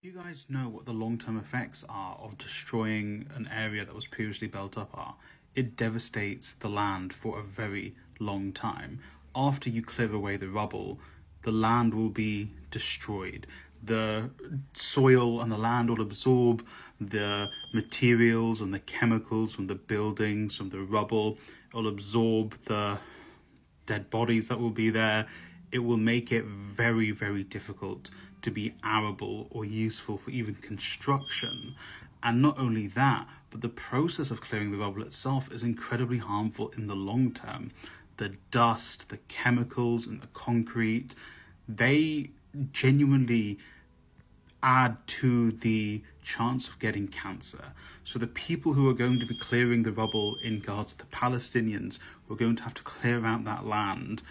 You guys know what the long-term effects are of destroying an area that was previously built up are? It devastates the land for a very long time. After you clear away the rubble, the land will be destroyed. The soil and the land will absorb the materials and the chemicals from the buildings, from the rubble. It will absorb the dead bodies that will be there. It will make it very, very difficult to be arable or useful for even construction. And not only that, but the process of clearing the rubble itself is incredibly harmful in the long term. The dust, the chemicals, and the concrete, they genuinely add to the chance of getting cancer. So the people who are going to be clearing the rubble in Gaza, the Palestinians who are going to have to clear out that land,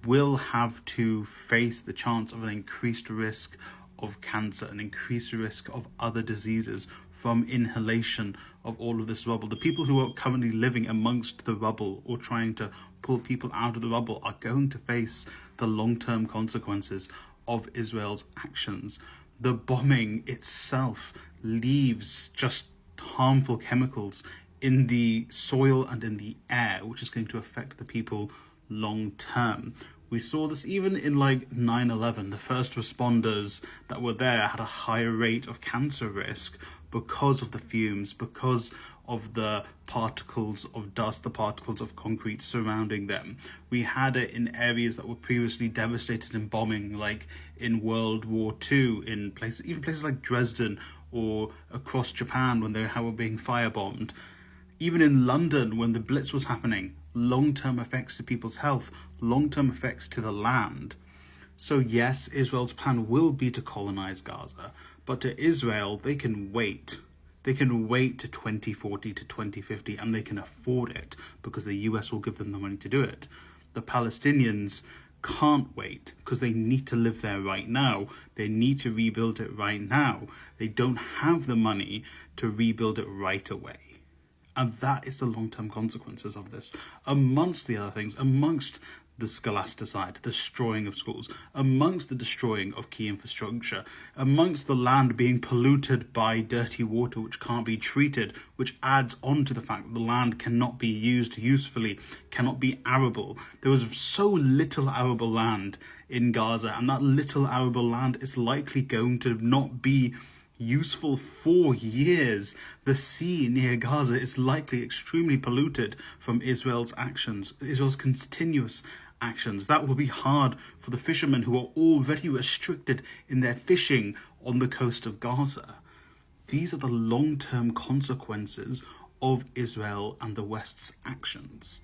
will have to face the chance of an increased risk of cancer, an increased risk of other diseases from inhalation of all of this rubble. The people who are currently living amongst the rubble or trying to pull people out of the rubble are going to face the long-term consequences of Israel's actions. The bombing itself leaves just harmful chemicals in the soil and in the air, which is going to affect the people long term. We saw this even in like 9/11. The first responders that were there had a higher rate of cancer risk because of the fumes, because of the particles of dust, the particles of concrete surrounding them. We had it in areas that were previously devastated in bombing, like in World War II, in places, even places like Dresden or across Japan when they were being firebombed. Even in London, when the Blitz was happening, long-term effects to people's health, long-term effects to the land. So yes, Israel's plan will be to colonize Gaza, but to Israel, they can wait. They can wait to 2040 to 2050, and they can afford it because the US will give them the money to do it. The Palestinians can't wait because they need to live there right now. They need to rebuild it right now. They don't have the money to rebuild it right away. And that is the long-term consequences of this. Amongst the other things, amongst the scholasticide, the destroying of schools, amongst the destroying of key infrastructure, amongst the land being polluted by dirty water which can't be treated, which adds on to the fact that the land cannot be used usefully, cannot be arable. There was so little arable land in Gaza, and that little arable land is likely going to not be useful for years. The sea near Gaza is likely extremely polluted from Israel's actions, Israel's continuous actions. That will be hard for the fishermen who are already restricted in their fishing on the coast of Gaza. These are the long-term consequences of Israel and the West's actions.